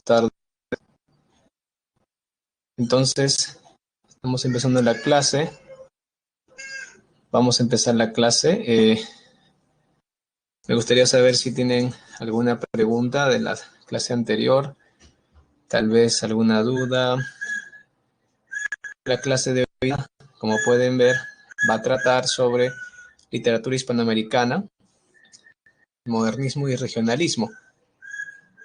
tardes. Entonces, estamos empezando la clase. Vamos a empezar la clase. Me gustaría saber si tienen alguna pregunta de la clase anterior, tal vez alguna duda. La clase de hoy, como pueden ver, va a tratar sobre literatura hispanoamericana, modernismo y regionalismo.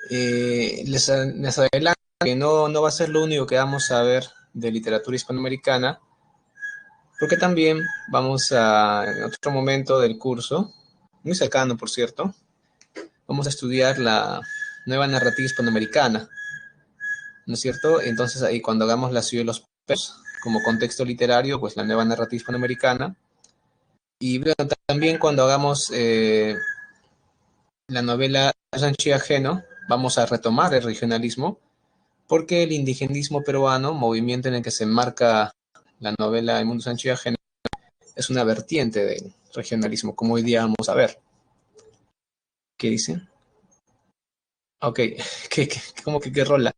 Les adelanto que no va a ser lo único que vamos a ver de literatura hispanoamericana, porque también vamos a, en otro momento del curso, muy cercano por cierto, vamos a estudiar la nueva narrativa hispanoamericana, ¿no es cierto? Entonces ahí cuando hagamos la ciudad de los perros como contexto literario, pues la nueva narrativa hispanoamericana, y bueno, también cuando hagamos la novela Sanchi Ajeno, vamos a retomar el regionalismo, porque el indigenismo peruano, movimiento en el que se enmarca la novela El Mundo Sanchi Ajeno, es una vertiente del regionalismo, como hoy día vamos a ver. ¿Qué dicen? Ok, ¿cómo que qué rola?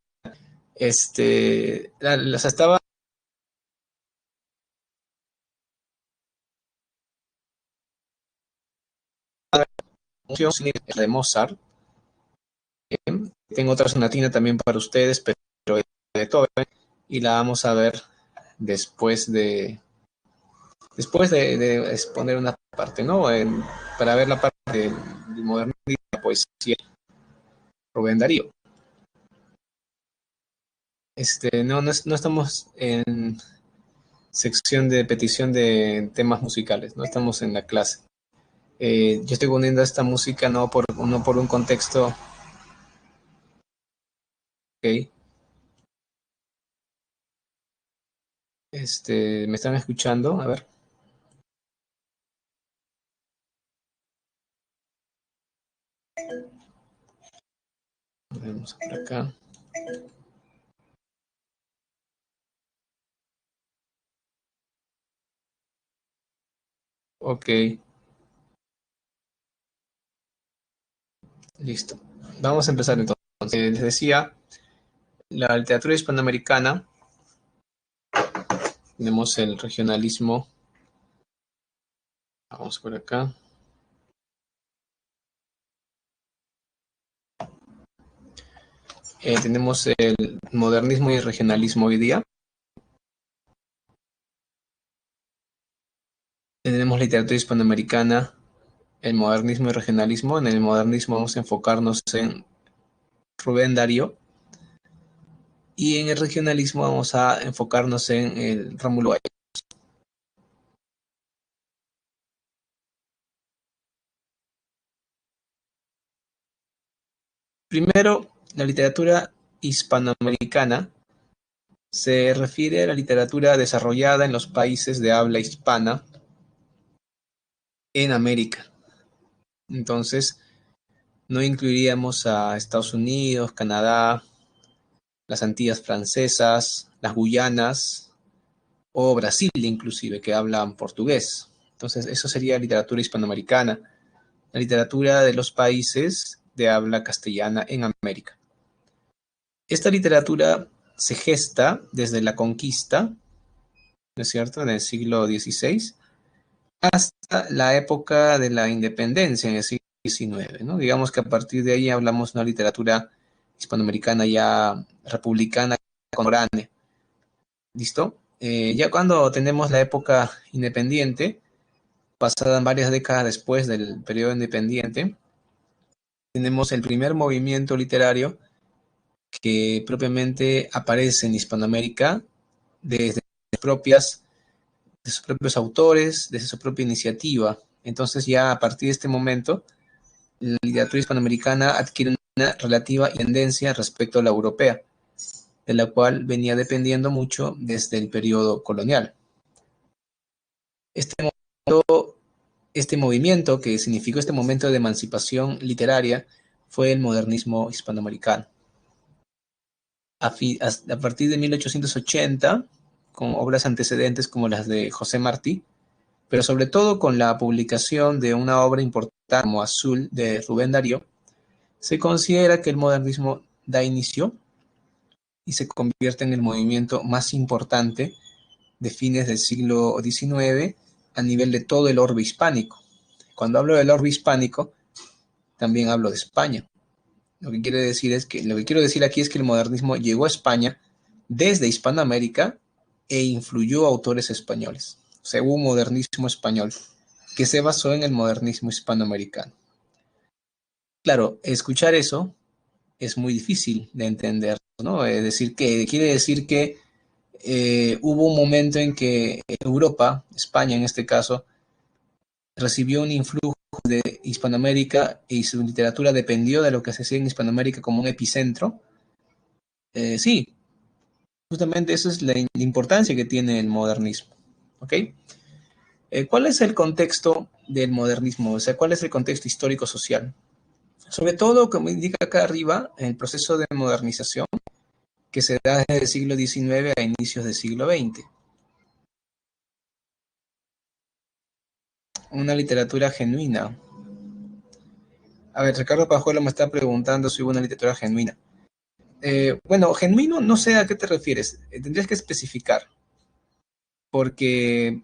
Las estaba de Mozart. Tengo otra sonatina también para ustedes, pero de Beethoven, y la vamos a ver después de exponer una parte, ¿no? Para ver la parte del modernismo y la poesía, Rubén Darío. No estamos en sección de petición de temas musicales, no estamos en la clase. Yo estoy poniendo esta música no por un contexto, ¿ok? ¿Me están escuchando? A ver. Vamos por acá. Ok, listo. Vamos a empezar entonces. Les decía, la literatura hispanoamericana, tenemos el regionalismo. Vamos por acá. Tenemos el modernismo y el regionalismo hoy día. Tenemos literatura hispanoamericana, el modernismo y regionalismo. En el modernismo vamos a enfocarnos en Rubén Darío. Y en el regionalismo vamos a enfocarnos en el Rómulo Gallegos. Primero, la literatura hispanoamericana se refiere a la literatura desarrollada en los países de habla hispana en América. Entonces, no incluiríamos a Estados Unidos, Canadá, las Antillas francesas, las Guyanas o Brasil inclusive, que hablan portugués. Entonces, eso sería literatura hispanoamericana, la literatura de los países de habla castellana en América. Esta literatura se gesta desde la conquista, ¿no es cierto?, en el siglo XVI, hasta la época de la independencia en el siglo XIX, ¿no? Digamos que a partir de ahí hablamos de una literatura hispanoamericana ya republicana contemporánea. ¿Listo? Ya cuando tenemos la época independiente, pasada varias décadas después del periodo independiente, tenemos el primer movimiento literario que propiamente aparece en Hispanoamérica desde de sus propios autores, desde su propia iniciativa. Entonces ya a partir de este momento, la literatura hispanoamericana adquiere una relativa tendencia respecto a la europea, de la cual venía dependiendo mucho desde el periodo colonial. Este movimiento que significó este momento de emancipación literaria fue el modernismo hispanoamericano. A partir de 1880, con obras antecedentes como las de José Martí, pero sobre todo con la publicación de una obra importante como Azul de Rubén Darío, se considera que el modernismo da inicio y se convierte en el movimiento más importante de fines del siglo XIX a nivel de todo el orbe hispánico. Cuando hablo del orbe hispánico, también hablo de España. Lo que quiero decir aquí es que el modernismo llegó a España desde Hispanoamérica e influyó a autores españoles. O sea, hubo un modernismo español que se basó en el modernismo hispanoamericano. Claro, escuchar eso es muy difícil de entender, ¿no? Es decir, que quiere decir que hubo un momento en que Europa, España en este caso, recibió un influjo de Hispanoamérica y su literatura dependió de lo que se hacía en Hispanoamérica como un epicentro. Sí, justamente esa es la importancia que tiene el modernismo. ¿Ok? ¿Cuál es el contexto del modernismo? O sea, ¿cuál es el contexto histórico-social? Sobre todo, como indica acá arriba, el proceso de modernización que se da desde el siglo XIX a inicios del siglo XX. Una literatura genuina. A ver, Ricardo Pajuelo me está preguntando si hubo una literatura genuina. Bueno, genuino, no sé a qué te refieres. Tendrías que especificar, porque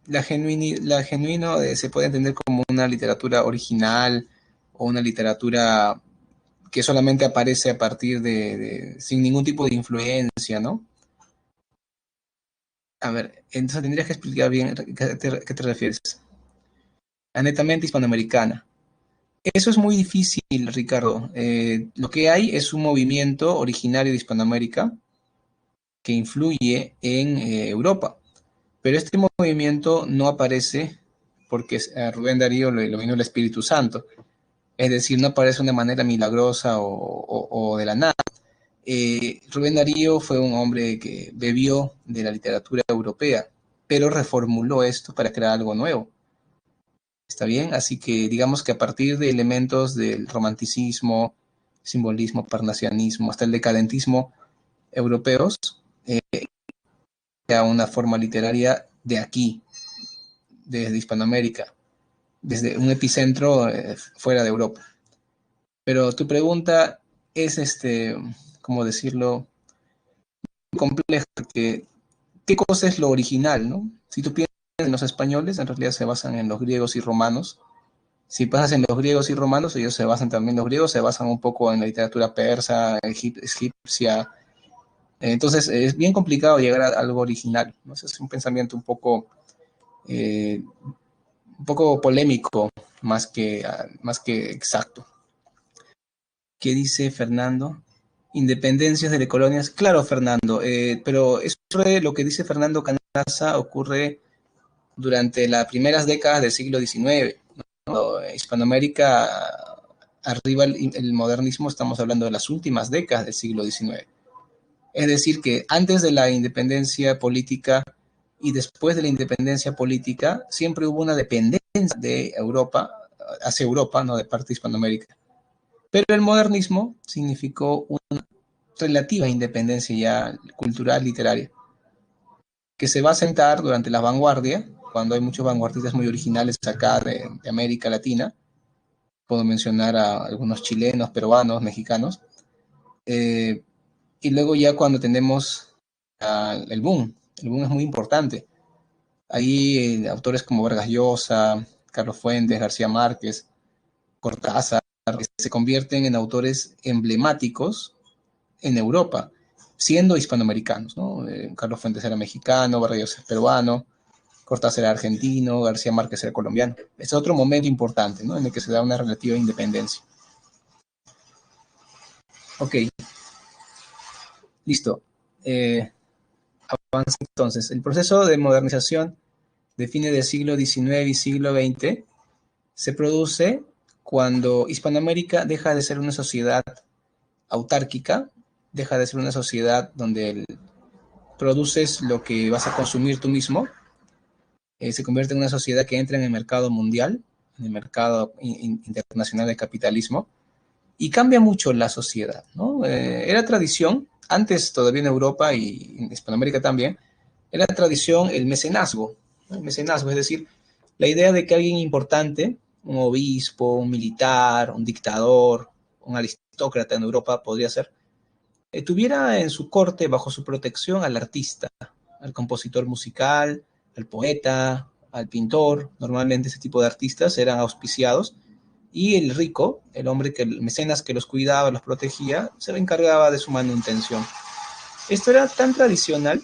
la genuino se puede entender como una literatura original o una literatura que solamente aparece a partir sin ningún tipo de influencia, ¿no? A ver, entonces tendrías que explicar bien a qué te refieres. A netamente hispanoamericana. Eso es muy difícil, Ricardo. Lo que hay es un movimiento originario de Hispanoamérica que influye en Europa. Pero este movimiento no aparece porque a Rubén Darío lo vino el Espíritu Santo. Es decir, no aparece de una manera milagrosa o de la nada. Rubén Darío fue un hombre que bebió de la literatura europea, pero reformuló esto para crear algo nuevo. ¿Está bien? Así que digamos que a partir de elementos del romanticismo, simbolismo, parnasianismo, hasta el decadentismo europeos, a una forma literaria de aquí, desde Hispanoamérica, desde un epicentro fuera de Europa. Pero tu pregunta es, ¿cómo decirlo? Compleja, porque ¿qué cosa es lo original, no? Si tú piensas en los españoles, en realidad se basan en los griegos y romanos. Si pasas en los griegos y romanos, ellos se basan también, los griegos se basan un poco en la literatura persa, egipcia. Entonces es bien complicado llegar a algo original, ¿no? Es un pensamiento un poco polémico más que exacto. ¿Qué dice Fernando? Independencias de las colonias. Claro, Fernando, pero eso lo que dice Fernando Canaza ocurre durante las primeras décadas del siglo XIX. ¿No? Hispanoamérica, arriba el modernismo, estamos hablando de las últimas décadas del siglo XIX. Es decir, que antes de la independencia política y después de la independencia política, siempre hubo una dependencia de Europa, hacia Europa, no de parte de Hispanoamérica. Pero el modernismo significó una relativa independencia ya cultural, literaria, que se va a sentar durante la vanguardia, cuando hay muchos vanguardistas muy originales acá de América Latina. Puedo mencionar a algunos chilenos, peruanos, mexicanos. Eh, y luego ya cuando tenemos el boom es muy importante. Ahí autores como Vargas Llosa, Carlos Fuentes, García Márquez, Cortázar, se convierten en autores emblemáticos en Europa, siendo hispanoamericanos, ¿no? Carlos Fuentes era mexicano, Vargas Llosa peruano, Cortázar era argentino, García Márquez era colombiano. Es otro momento importante, ¿no? En el que se da una relativa independencia. Ok, listo. Avanza entonces. El proceso de modernización de fines del siglo XIX y siglo XX se produce cuando Hispanoamérica deja de ser una sociedad autárquica, deja de ser una sociedad donde produces lo que vas a consumir tú mismo, se convierte en una sociedad que entra en el mercado mundial, en el mercado internacional del capitalismo, y cambia mucho la sociedad, ¿no? Era tradición, antes todavía en Europa y en Hispanoamérica también, era tradición el mecenazgo, ¿no? El mecenazgo, es decir, la idea de que alguien importante, un obispo, un militar, un dictador, un aristócrata en Europa podría ser, tuviera en su corte, bajo su protección, al artista, al compositor musical, al poeta, al pintor. Normalmente ese tipo de artistas eran auspiciados, y el rico, el hombre, el mecenas que los cuidaba, los protegía, se encargaba de su manutención. Esto era tan tradicional,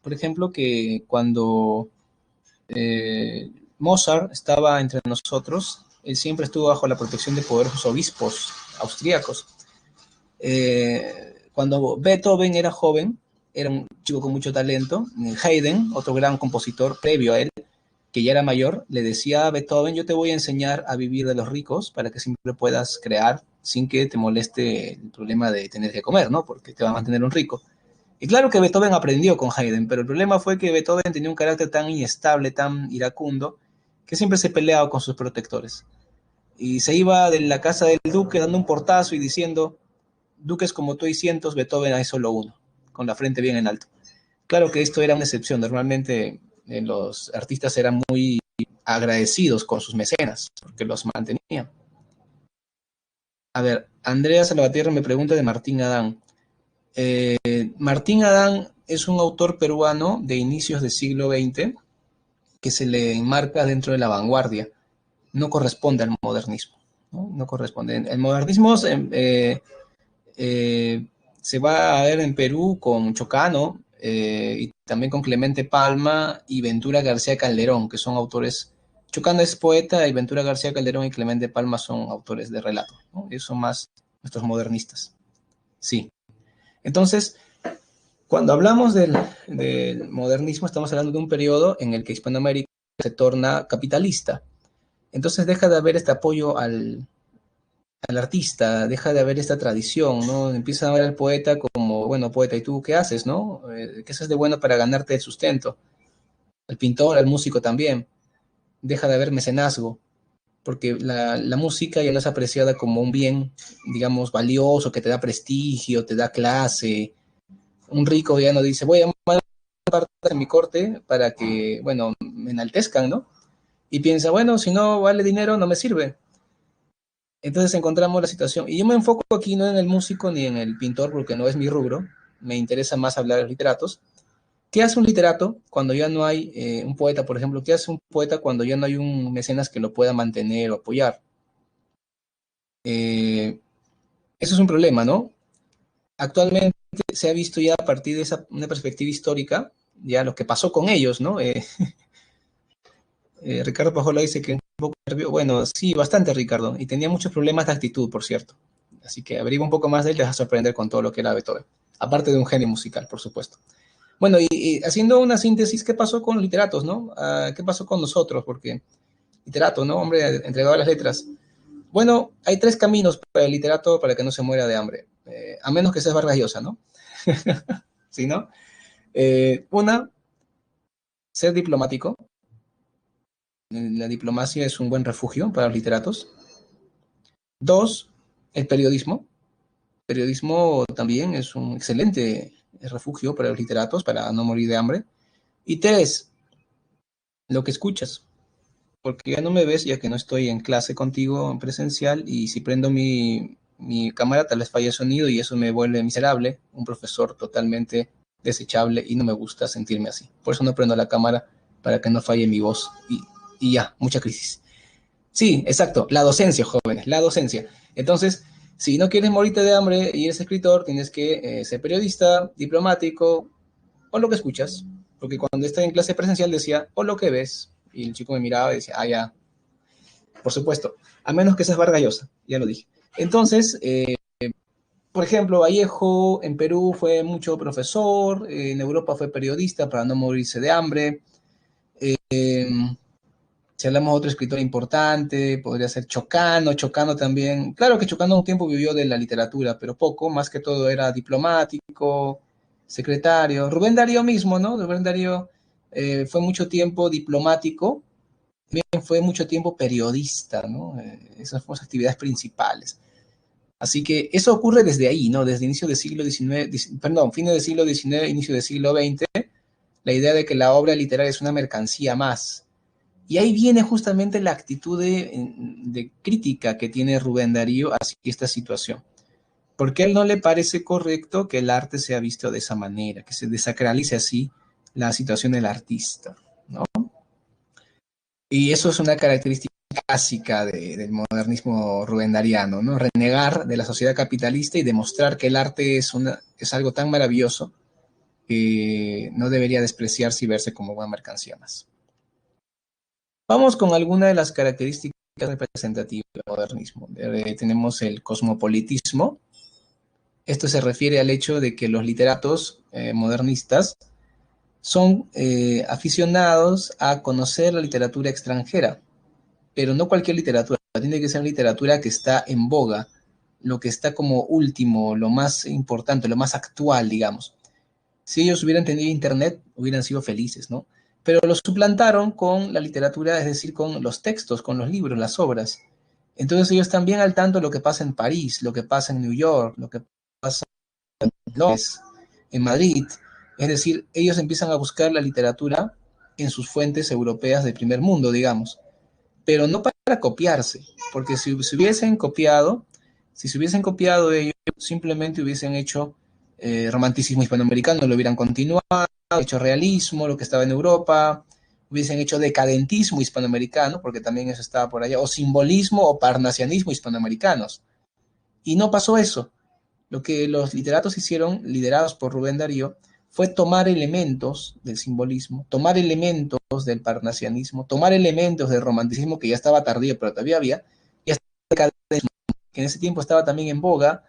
por ejemplo, que cuando Mozart estaba entre nosotros, él siempre estuvo bajo la protección de poderosos obispos austríacos. Cuando Beethoven era joven, era un chico con mucho talento, Haydn, otro gran compositor previo a él, que ya era mayor, le decía a Beethoven: yo te voy a enseñar a vivir de los ricos para que siempre puedas crear sin que te moleste el problema de tener que comer, ¿no? Porque te va a mantener un rico. Y claro que Beethoven aprendió con Haydn, pero el problema fue que Beethoven tenía un carácter tan inestable, tan iracundo, que siempre se peleaba con sus protectores. Y se iba de la casa del duque dando un portazo y diciendo: duques como tú hay cientos, Beethoven hay solo uno, con la frente bien en alto. Claro que esto era una excepción. Normalmente los artistas eran muy agradecidos con sus mecenas, porque los mantenían. A ver, Andrea Salvatierra me pregunta de Martín Adán. Martín Adán es un autor peruano de inicios del siglo XX que se le enmarca dentro de la vanguardia. No corresponde al modernismo. No corresponde. El modernismo se va a ver en Perú con Chocano, y también con Clemente Palma y Ventura García Calderón, que son autores. Chocano es poeta y Ventura García Calderón y Clemente Palma son autores de relato, ¿no? Ellos son más nuestros modernistas. Sí. Entonces, cuando hablamos del modernismo, estamos hablando de un periodo en el que Hispanoamérica se torna capitalista. Entonces deja de haber este apoyo al artista, deja de haber esta tradición, ¿no? Empieza a ver al poeta como: bueno, poeta, ¿y tú qué haces, no? ¿Qué haces de bueno para ganarte el sustento? Al pintor, al músico también. Deja de haber mecenazgo, porque la música ya no es apreciada como un bien, digamos, valioso, que te da prestigio, te da clase. Un rico ya no dice: voy a mandar parte de mi corte para que, bueno, me enaltezcan, ¿no? Y piensa: bueno, si no vale dinero, no me sirve. Entonces encontramos la situación, y yo me enfoco aquí no en el músico ni en el pintor, porque no es mi rubro, me interesa más hablar de los literatos. ¿Qué hace un literato cuando ya no hay un poeta, por ejemplo? ¿Qué hace un poeta cuando ya no hay un mecenas que lo pueda mantener o apoyar? Eso es un problema, ¿no? Actualmente se ha visto ya a partir de una perspectiva histórica, ya lo que pasó con ellos, ¿no? Ricardo Pajola dice que un poco nervioso. Bueno, sí, bastante, Ricardo, y tenía muchos problemas de actitud, por cierto. Así que averigua un poco más de él, te vas a sorprender con todo lo que era Beethoven. Aparte de un genio musical, por supuesto. Bueno, y haciendo una síntesis, ¿qué pasó con los literatos, no? ¿Qué pasó con nosotros? Porque literato, ¿no? Hombre, entregado a las letras. Bueno, hay tres caminos para el literato para que no se muera de hambre. A menos que seas Vargas Llosa, ¿no? ¿Sí, no? Una, ser diplomático. La diplomacia es un buen refugio para los literatos. Dos, el periodismo. El periodismo también es un excelente refugio para los literatos, para no morir de hambre. Y tres, lo que escuchas. Porque ya no me ves, ya que no estoy en clase contigo en presencial, y si prendo mi cámara tal vez falle el sonido y eso me vuelve miserable, un profesor totalmente desechable, y no me gusta sentirme así. Por eso no prendo la cámara, para que no falle mi voz, y ya, mucha crisis. Sí, exacto, la docencia, jóvenes, la docencia. Entonces, si no quieres morirte de hambre y eres escritor, tienes que ser periodista, diplomático, o lo que escuchas. Porque cuando estaba en clase presencial decía: o lo que ves. Y el chico me miraba y decía: ah, ya, por supuesto. A menos que seas Vargas Llosa, ya lo dije. Entonces, por ejemplo, Vallejo en Perú fue mucho profesor, en Europa fue periodista para no morirse de hambre. Eh, Si hablamos de otro escritor importante, podría ser Chocano. Chocano también. Claro que Chocano un tiempo vivió de la literatura, pero poco, más que todo era diplomático, secretario. Rubén Darío mismo, ¿no? Rubén Darío fue mucho tiempo diplomático, también fue mucho tiempo periodista, ¿no? Esas fueron sus actividades principales. Así que eso ocurre desde ahí, ¿no? Desde inicio del siglo XIX, perdón, fines del siglo XIX, inicio del siglo XX, la idea de que la obra literaria es una mercancía más. Y ahí viene justamente la actitud de crítica que tiene Rubén Darío hacia esta situación. porque a él no le parece correcto que el arte sea visto de esa manera, que se desacralice así la situación del artista, ¿no? Y eso es una característica clásica del modernismo rubendariano, ¿no? Renegar de la sociedad capitalista y demostrar que el arte es algo tan maravilloso que no debería despreciarse y verse como una mercancía más. Vamos con algunas de las características representativas del modernismo. Tenemos el cosmopolitismo. Esto se refiere al hecho de que los literatos modernistas son aficionados a conocer la literatura extranjera, pero no cualquier literatura, tiene que ser literatura que está en boga, lo que está como último, lo más importante, lo más actual, digamos. Si ellos hubieran tenido internet, hubieran sido felices, ¿no? Pero lo suplantaron con la literatura, es decir, con los textos, con los libros, las obras. Entonces ellos están bien al tanto de lo que pasa en París, lo que pasa en New York, lo que pasa en Londres, en Madrid. Es decir, ellos empiezan a buscar la literatura en sus fuentes europeas de primer mundo, digamos, pero no para copiarse, porque si se hubiesen copiado, si se hubiesen copiado ellos, simplemente hubiesen hecho romanticismo hispanoamericano, lo hubieran continuado, hecho realismo, lo que estaba en Europa, hubiesen hecho decadentismo hispanoamericano, porque también eso estaba por allá, o simbolismo o parnasianismo hispanoamericanos. Y no pasó eso. Lo que los literatos hicieron, liderados por Rubén Darío, fue tomar elementos del simbolismo, tomar elementos del parnasianismo, tomar elementos del romanticismo que ya estaba tardío, pero todavía había, y hasta el decadentismo, que en ese tiempo estaba también en boga,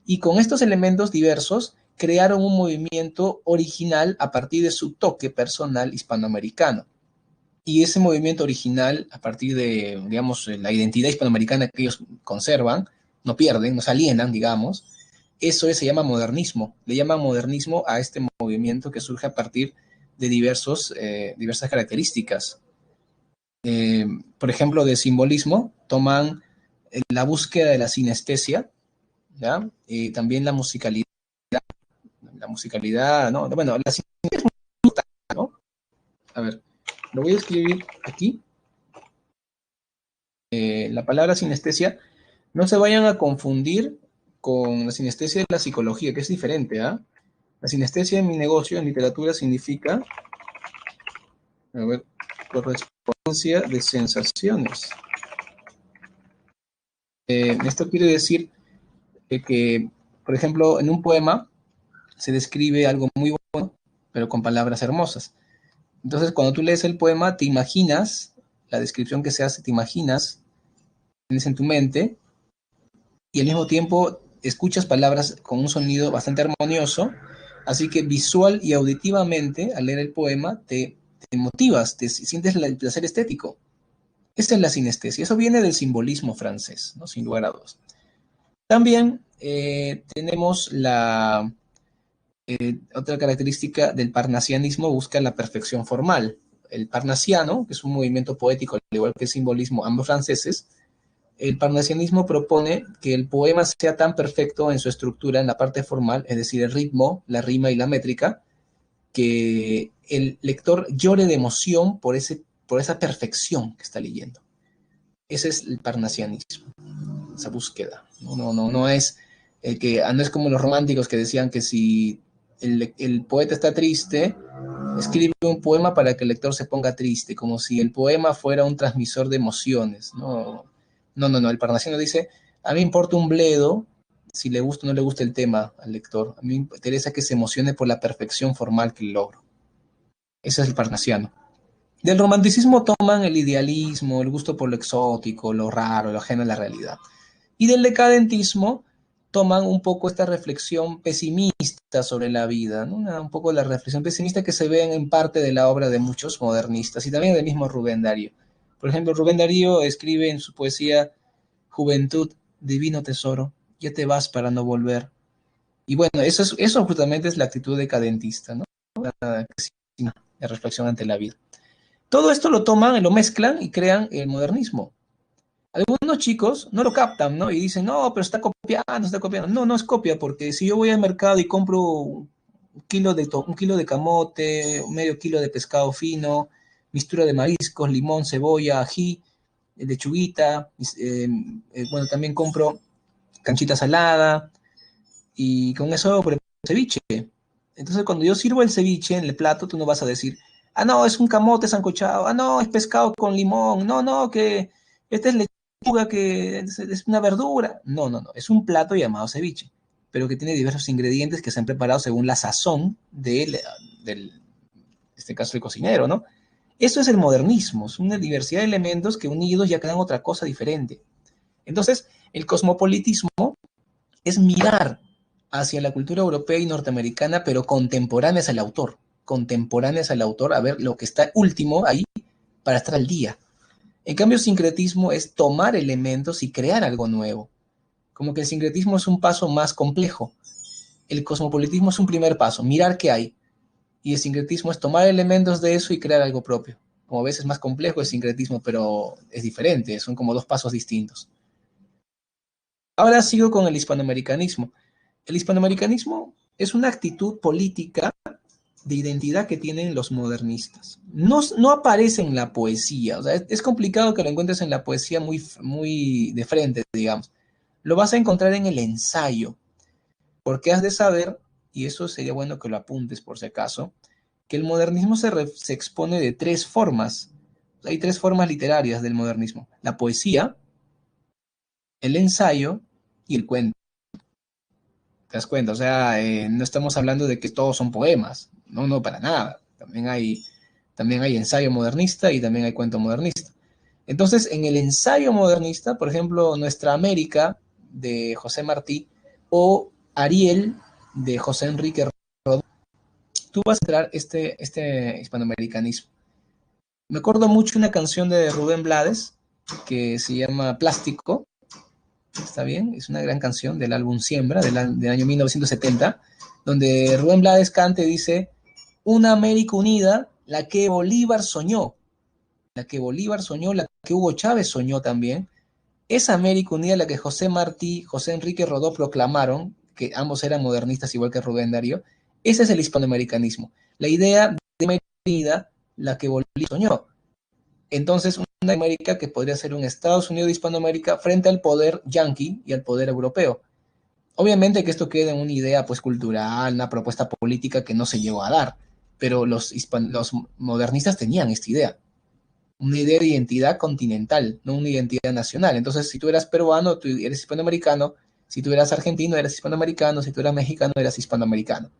y con estos elementos diversos crearon un movimiento original a partir de su toque personal hispanoamericano. Y ese movimiento original, a partir de, digamos, la identidad hispanoamericana que ellos conservan, no pierden, no se alienan, digamos, se llama modernismo. Le llaman modernismo a este movimiento que surge a partir de diversas características. Por ejemplo, de simbolismo, toman la búsqueda de la sinestesia, ¿ya? También la musicalidad, ¿no? Bueno, la sinestesia, ¿no? A ver, lo voy a escribir aquí. La palabra sinestesia, no se vayan a confundir con la sinestesia de la psicología, que es diferente, ¿ah? La sinestesia en mi negocio, en literatura, significa, a ver, correspondencia de sensaciones. Esto quiere decir que, por ejemplo, en un poema se describe algo muy bueno, pero con palabras hermosas. Entonces, cuando tú lees el poema, te imaginas, la descripción que se hace, te imaginas, tienes en tu mente, y al mismo tiempo escuchas palabras con un sonido bastante armonioso, así que visual y auditivamente, al leer el poema, te motivas, te sientes el placer estético. Esta es la sinestesia. Eso viene del simbolismo francés, ¿no? Sin lugar a dudas. También tenemos otra característica del parnasianismo, busca la perfección formal. El parnasiano, que es un movimiento poético, al igual que el simbolismo, ambos franceses, el parnasianismo propone que el poema sea tan perfecto en su estructura, en la parte formal, es decir, el ritmo, la rima y la métrica, que el lector llore de emoción por esa perfección que está leyendo. Ese es el parnasianismo, esa búsqueda. No es no es como los románticos que decían que si el poeta está triste, escribe un poema para que el lector se ponga triste, como si el poema fuera un transmisor de emociones. No. El parnasiano dice, a mí me importa un bledo si le gusta o no le gusta el tema al lector. A mí me interesa que se emocione por la perfección formal que logro. Ese es el parnasiano. Del romanticismo toman el idealismo, el gusto por lo exótico, lo raro, lo ajeno a la realidad. Y del decadentismo toman un poco esta reflexión pesimista sobre la vida, ¿no? Un poco la reflexión pesimista que se ve en parte de la obra de muchos modernistas y también del mismo Rubén Darío. Por ejemplo, Rubén Darío escribe en su poesía Juventud, divino tesoro, ya te vas para no volver. Y bueno, eso justamente es la actitud decadentista, ¿no? La reflexión ante la vida. Todo esto lo toman, lo mezclan y crean el modernismo. Algunos chicos no lo captan, ¿no? Y dicen, no, pero está copiando, está copiando. No, no es copia, porque si yo voy al mercado y compro un kilo de camote, medio kilo de pescado fino, mistura de mariscos, limón, cebolla, ají, lechuguita, bueno, también compro canchita salada, y con eso preparo ceviche. Entonces, cuando yo sirvo el ceviche en el plato, tú no vas a decir, ah, no, es un camote sancochado, ah, no, es pescado con limón, no, no, que esta es lechuga, que es una verdura. No, no, no, es un plato llamado ceviche, pero que tiene diversos ingredientes que se han preparado según la sazón del, en este caso, el cocinero, ¿no? Eso es el modernismo, es una diversidad de elementos que unidos ya crean otra cosa diferente. Entonces, el cosmopolitismo es mirar hacia la cultura europea y norteamericana, pero contemporáneas al autor, a ver lo que está último ahí para estar al día. En cambio, el sincretismo es tomar elementos y crear algo nuevo. Como que el sincretismo es un paso más complejo. El cosmopolitismo es un primer paso, mirar qué hay. Y el sincretismo es tomar elementos de eso y crear algo propio. Como ves, es más complejo el sincretismo, pero es diferente, son como dos pasos distintos. Ahora sigo con el hispanoamericanismo. El hispanoamericanismo es una actitud política de identidad que tienen los modernistas. No, no aparece en la poesía, o sea, es complicado que lo encuentres en la poesía muy, muy de frente, digamos. Lo vas a encontrar en el ensayo, porque has de saber, y eso sería bueno que lo apuntes por si acaso, que el modernismo se expone de tres formas. Hay tres formas literarias del modernismo: la poesía, el ensayo y el cuento. ¿Te das cuenta? O sea, no estamos hablando de que todos son poemas. No, no, para nada. También hay ensayo modernista y también hay cuento modernista. Entonces, en el ensayo modernista, por ejemplo, Nuestra América de José Martí o Ariel de José Enrique Rodó, tú vas a entrar este hispanoamericanismo. Me acuerdo mucho una canción de Rubén Blades que se llama Plástico. ¿Está bien? Es una gran canción del álbum Siembra, del año 1970, donde Rubén Blades canta y dice: una América unida, la que Bolívar soñó, la que Hugo Chávez soñó también. Esa América unida, la que José Martí, José Enrique Rodó proclamaron, que ambos eran modernistas igual que Rubén Darío. Ese es el hispanoamericanismo. La idea de América unida, la que Bolívar soñó. Entonces, una América que podría ser un Estados Unidos de Hispanoamérica frente al poder yanqui y al poder europeo. Obviamente que esto queda en una idea pues cultural, una propuesta política que no se llegó a dar, pero los modernistas tenían esta idea, una idea de identidad continental, no una identidad nacional. Entonces, si tú eras peruano, tú eres hispanoamericano; si tú eras argentino, eras hispanoamericano; si tú eras mexicano, eras hispanoamericano.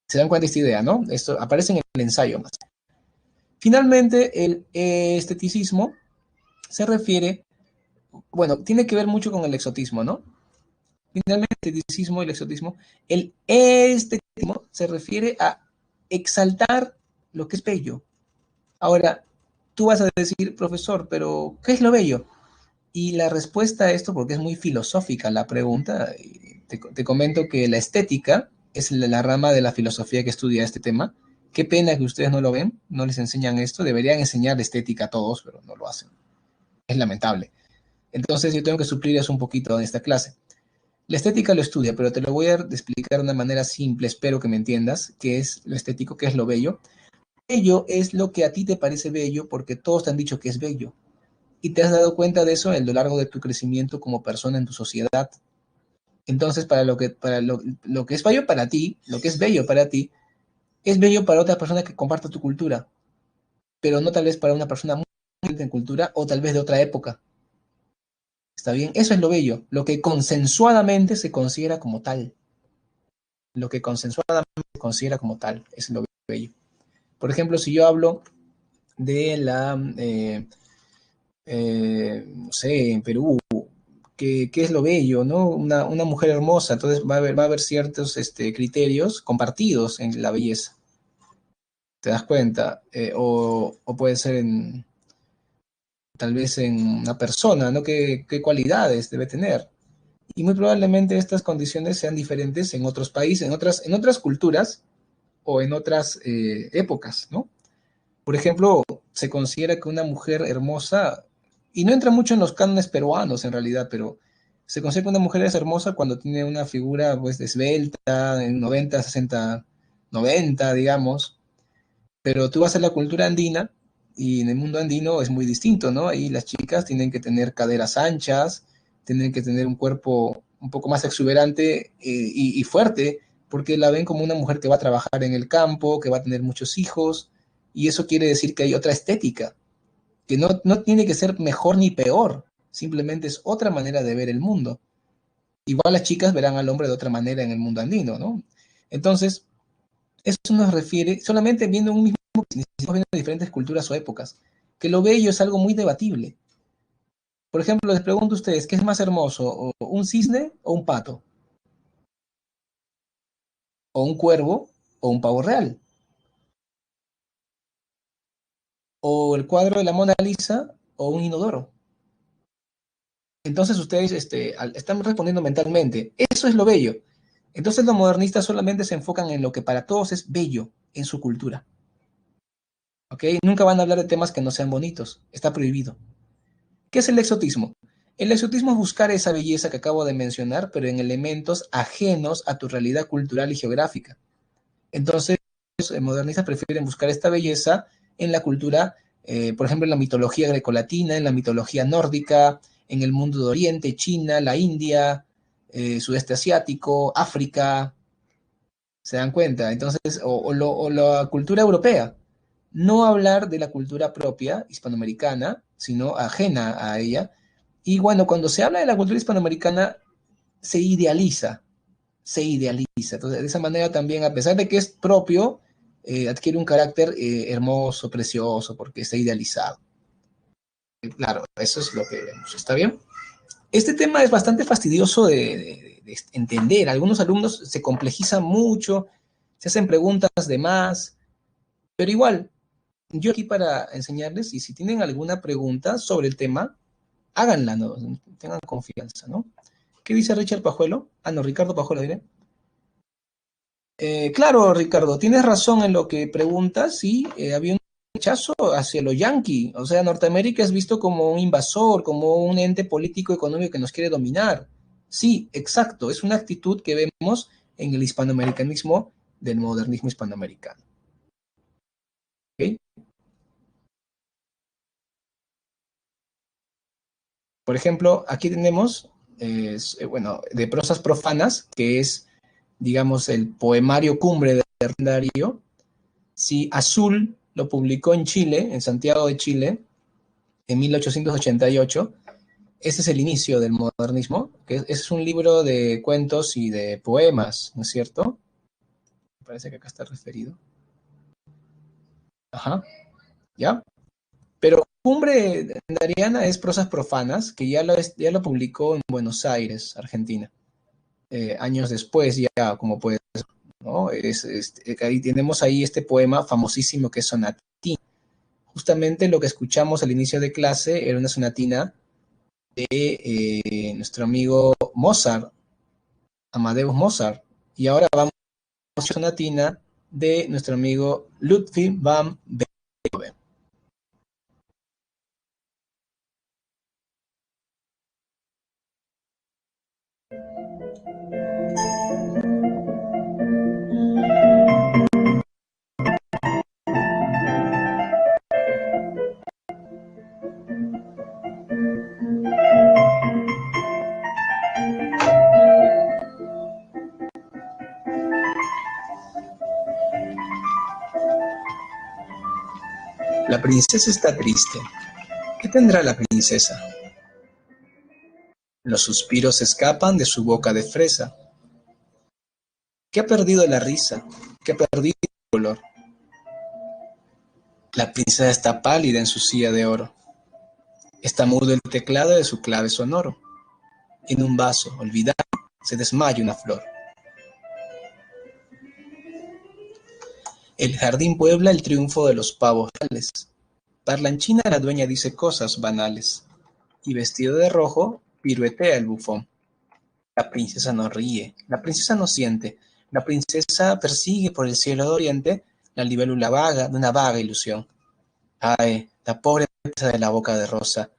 ¿Se dan cuenta de esta idea, no? Esto aparece en el ensayo más. Finalmente, el esteticismo se refiere, bueno, tiene que ver mucho con el exotismo, ¿no? Finalmente, el esteticismo y el exotismo, el esteticismo se refiere a exaltar lo que es bello. Ahora, tú vas a decir, profesor, pero ¿qué es lo bello? Y la respuesta a esto, porque es muy filosófica la pregunta, te comento que la estética es la rama de la filosofía que estudia este tema. Qué pena que ustedes no lo ven, no les enseñan esto. Deberían enseñar estética a todos, pero no lo hacen. Es lamentable. Entonces yo tengo que suplir eso un poquito en esta clase. La estética lo estudia, pero te lo voy a explicar de una manera simple, espero que me entiendas, qué es lo estético, qué es lo bello. Bello es lo que a ti te parece bello porque todos te han dicho que es bello. Y te has dado cuenta de eso a lo largo de tu crecimiento como persona en tu sociedad. Entonces, lo que es bello para ti, lo que es bello para ti, es bello para otra persona que comparta tu cultura, pero no tal vez para una persona muy diferente en cultura o tal vez de otra época. ¿Está bien? Eso es lo bello, lo que consensuadamente se considera como tal. Lo que consensuadamente se considera como tal es lo bello. Por ejemplo, si yo hablo de no sé, en Perú, qué es lo bello, ¿no? Una mujer hermosa, entonces va a haber ciertos criterios compartidos en la belleza, ¿te das cuenta? O puede ser tal vez en una persona, ¿no? ¿Qué cualidades debe tener? Y muy probablemente estas condiciones sean diferentes en otros países, en otras culturas o en otras épocas, ¿no? Por ejemplo, se considera que una mujer hermosa, y no entra mucho en los cánones peruanos en realidad, pero se considera que una mujer es hermosa cuando tiene una figura pues esbelta, en 90, 60, 90, digamos, pero tú vas a la cultura andina y en el mundo andino es muy distinto, ¿no? Ahí las chicas tienen que tener caderas anchas, tienen que tener un cuerpo un poco más exuberante y fuerte, porque la ven como una mujer que va a trabajar en el campo, que va a tener muchos hijos, y eso quiere decir que hay otra estética, que no tiene que ser mejor ni peor, simplemente es otra manera de ver el mundo. Igual las chicas verán al hombre de otra manera en el mundo andino, ¿no? Entonces, eso nos refiere, solamente viendo un mismo, viendo diferentes culturas o épocas, que lo bello es algo muy debatible. Por ejemplo, les pregunto a ustedes, ¿qué es más hermoso? ¿Un cisne o un pato? ¿O un cuervo o un pavo real? ¿O el cuadro de la Mona Lisa o un inodoro? Entonces ustedes están respondiendo mentalmente. Eso es lo bello. Entonces los modernistas solamente se enfocan en lo que para todos es bello en su cultura. ¿Ok? Nunca van a hablar de temas que no sean bonitos. Está prohibido. ¿Qué es el exotismo? El exotismo es buscar esa belleza que acabo de mencionar, pero en elementos ajenos a tu realidad cultural y geográfica. Entonces, los modernistas prefieren buscar esta belleza en la cultura, por ejemplo, en la mitología grecolatina, en la mitología nórdica, en el mundo de Oriente, China, la India, sudeste asiático, África, ¿se dan cuenta? Entonces, o la cultura europea. No hablar de la cultura propia hispanoamericana, sino ajena a ella. Y bueno, cuando se habla de la cultura hispanoamericana, se idealiza, se idealiza. Entonces, de esa manera también, a pesar de que es propio, adquiere un carácter hermoso, precioso, porque está idealizado. Claro, eso es lo que vemos. ¿Está bien? Este tema es bastante fastidioso de entender. Algunos alumnos se complejizan mucho, se hacen preguntas de más, pero igual, yo aquí para enseñarles y si tienen alguna pregunta sobre el tema, háganla, ¿no? Tengan confianza, ¿no? ¿Qué dice Richard Pajuelo? Ah, no, Ricardo Pajuelo, diré. Claro, Ricardo, tienes razón en lo que preguntas, sí, había un rechazo hacia los yanquis, o sea, Norteamérica es visto como un invasor, como un ente político económico que nos quiere dominar. Sí, exacto, es una actitud que vemos en el hispanoamericanismo del modernismo hispanoamericano. ¿Okay? Por ejemplo, aquí tenemos, bueno, de prosas profanas, que es, digamos, el poemario cumbre de Darío. Sí, Azul lo publicó en Chile, en Santiago de Chile, en 1888. Ese es el inicio del modernismo, que es un libro de cuentos y de poemas, ¿no es cierto? Me parece que acá está referido. Ajá, ¿ya? Pero Cumbre Dariana es prosas profanas, que ya lo publicó en Buenos Aires, Argentina. Años después, ya como puedes, ¿no? Ahí tenemos ahí este poema famosísimo que es Sonatina. Justamente lo que escuchamos al inicio de clase era una sonatina de nuestro amigo Mozart, Amadeus Mozart. Y ahora vamos a la sonatina de nuestro amigo Ludwig van Beethoven. La princesa está triste. ¿Qué tendrá la princesa? Los suspiros escapan de su boca de fresa. ¿Qué ha perdido la risa? ¿Qué ha perdido el color? La princesa está pálida en su silla de oro. Está mudo el teclado de su clave sonoro. En un vaso, olvidado, se desmaya una flor. El jardín puebla el triunfo de los pavos reales. Parlanchina la dueña dice cosas banales. Y vestido de rojo, piruetea el bufón. La princesa no ríe, la princesa no siente, la princesa persigue por el cielo de oriente la libélula vaga de una vaga ilusión. Ay, la pobre princesa de la boca de rosa,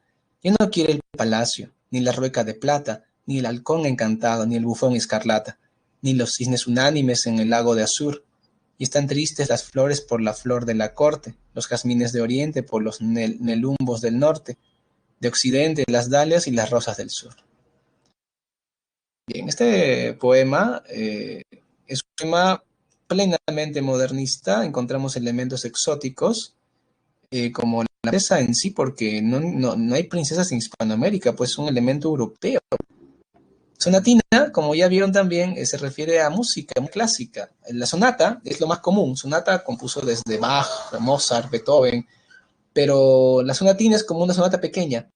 ya no quiere el palacio, ni la rueca de plata, ni el halcón encantado, ni el bufón escarlata, ni los cisnes unánimes en el lago de azur. Y están tristes las flores por la flor de la corte, los jazmines de oriente por los nelumbos del norte, de occidente las dalias y las rosas del sur. Bien, este poema es un poema plenamente modernista. Encontramos elementos exóticos como la princesa en sí, porque no hay princesas en Hispanoamérica, pues es un elemento europeo. Sonatina, como ya vieron también, se refiere a música muy clásica. La sonata es lo más común. Sonata compuso desde Bach, Mozart, Beethoven, pero la sonatina es como una sonata pequeña.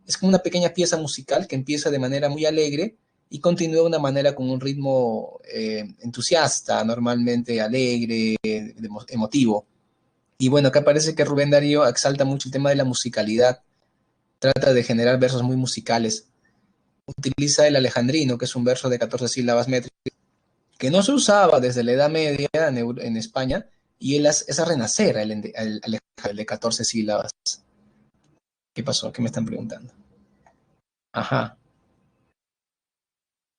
Es como una pequeña pieza musical que empieza de manera muy alegre y continúa de una manera con un ritmo entusiasta, normalmente alegre, emotivo. Y bueno, acá parece que Rubén Darío exalta mucho el tema de la musicalidad, trata de generar versos muy musicales. Utiliza el alejandrino, que es un verso de 14 sílabas métricas, que no se usaba desde la Edad Media en España, y él hace renacer el de 14 sílabas. ¿Qué pasó? ¿Qué me están preguntando? Ajá.